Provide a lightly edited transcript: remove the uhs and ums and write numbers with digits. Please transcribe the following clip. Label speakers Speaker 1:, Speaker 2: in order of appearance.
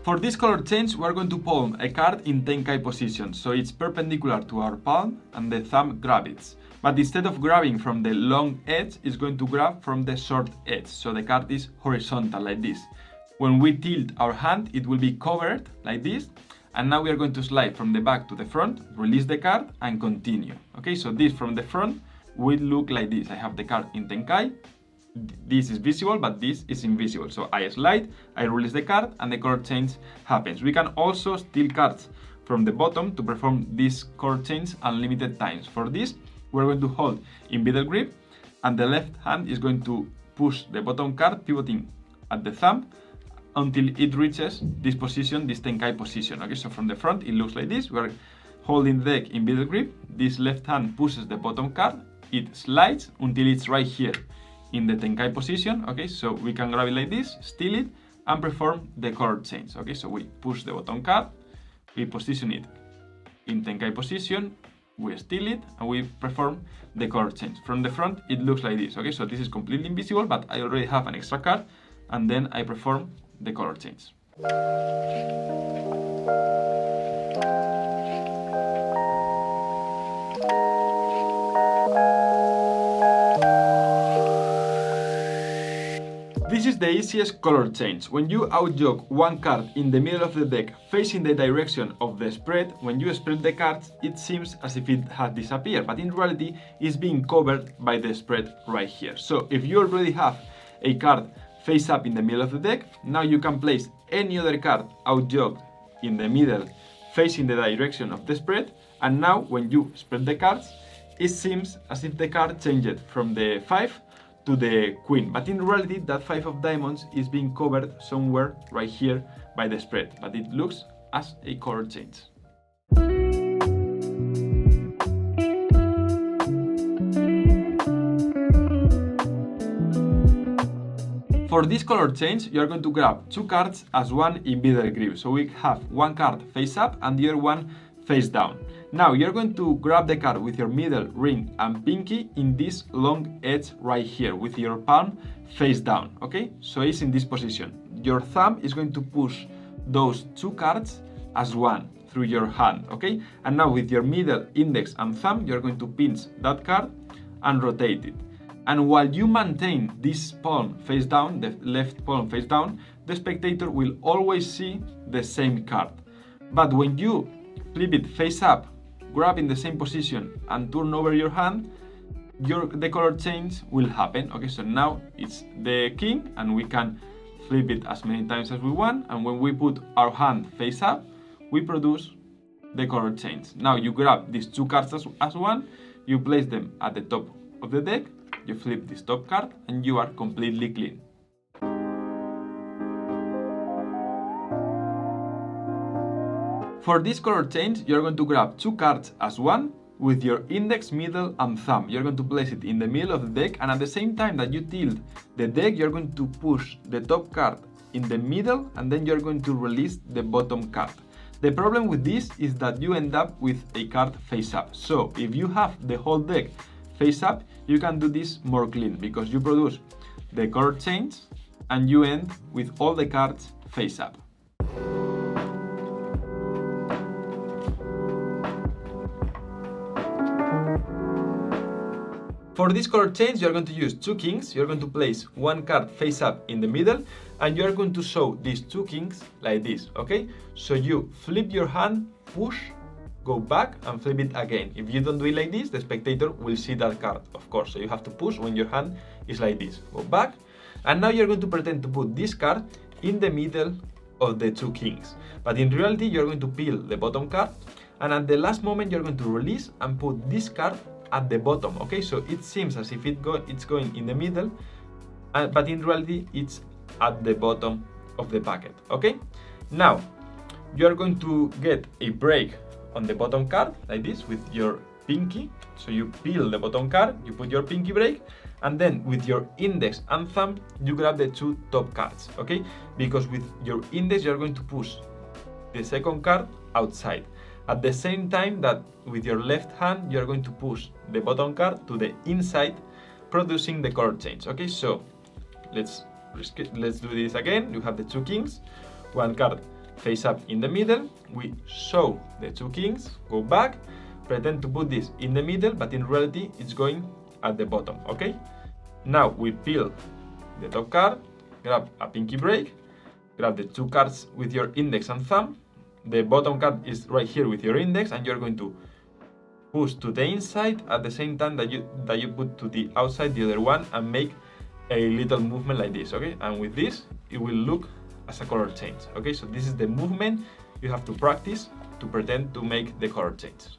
Speaker 1: For this color change, we are going to palm a card in Tenkai position, so it's perpendicular to our palm and the thumb grabs it. But instead of grabbing from the long edge, it's going to grab from the short edge, so the card is horizontal like this. When we tilt our hand, it will be covered like this, and now we are going to slide from the back to the front, release the card, and continue. Okay, so this from the front will look like this. I have the card in Tenkai. This is visible, but this is invisible. So I slide, I release the card, and the color change happens. We can also steal cards from the bottom to perform this color change unlimited times. For this, we're going to hold in middle grip, and the left hand is going to push the bottom card, pivoting at the thumb until it reaches this position, this Tenkai position. Okay, so from the front, it looks like this. We're holding the deck in middle grip. This left hand pushes the bottom card. It slides until it's right here in the Tenkai position. Okay, so we can grab it like this, steal it, and perform the color change. Okay, so we push the bottom card, we position it in Tenkai position, we steal it, and we perform the color change. From the front, it looks like this. Okay, so this is completely invisible, but I already have an extra card, and then I perform the color change. This is the easiest color change. When you outjog one card in the middle of the deck facing the direction of the spread, when you spread the cards, it seems as if it has disappeared, but in reality it's being covered by the spread right here. So if you already have a card face up in the middle of the deck, now you can place any other card outjogged in the middle facing the direction of the spread, and now when you spread the cards, it seems as if the card changed from the 5 to the queen, but in reality that 5 of diamonds is being covered somewhere right here by the spread, but it looks as a color change. For this color change, you are going to grab two cards as one in middle grip, so we have one card face up and the other one face down. Now you're going to grab the card with your middle ring and pinky in this long edge right here with your palm face down. Okay, so it's in this position. Your thumb is going to push those two cards as one through your hand. Okay, and now with your middle index and thumb, you're going to pinch that card and rotate it. And while you maintain this palm face down, the left palm face down, the spectator will always see the same card. But when you flip it face up, grab in the same position and turn over your hand, the color change will happen. Okay, so now it's the king and we can flip it as many times as we want, and when we put our hand face up, we produce the color change. Now you grab these two cards as one, you place them at the top of the deck, you flip this top card, and you are completely clean. For this color change, you're going to grab two cards as one with your index, middle, and thumb. You're going to place it in the middle of the deck, and at the same time that you tilt the deck, you're going to push the top card in the middle, and then you're going to release the bottom card. The problem with this is that you end up with a card face up. So if you have the whole deck face up, you can do this more clean because you produce the color change and you end with all the cards face up. For this color change, you're going to use two kings. You're going to place one card face up in the middle, and you're going to show these two kings like this, okay? So you flip your hand, push, go back, and flip it again. If you don't do it like this, the spectator will see that card, of course. So you have to push when your hand is like this. Go back, and now you're going to pretend to put this card in the middle of the two kings. But in reality, you're going to peel the bottom card, and at the last moment, you're going to release and put this card at the bottom. Okay, so it seems as if it's going in the middle, but in reality it's at the bottom of the packet. Okay, now you're going to get a break on the bottom card like this with your pinky. So you peel the bottom card, you put your pinky break, and then with your index and thumb you grab the two top cards. Okay, because with your index you're going to push the second card outside, at the same time that with your left hand you're going to push the bottom card to the inside, producing the color change. Okay, so let's do this again. You have the two kings, one card face up in the middle, we show the 2 kings, go back, pretend to put this in the middle, but in reality it's going at the bottom, okay? Now we peel the top card, grab a pinky break, grab the 2 cards with your index and thumb, the bottom card is right here with your index, and you're going to push to the inside at the same time that you put to the outside the other one, and make a little movement like this, okay? And with this, it will look as a color change, okay? So this is the movement you have to practice to pretend to make the color change.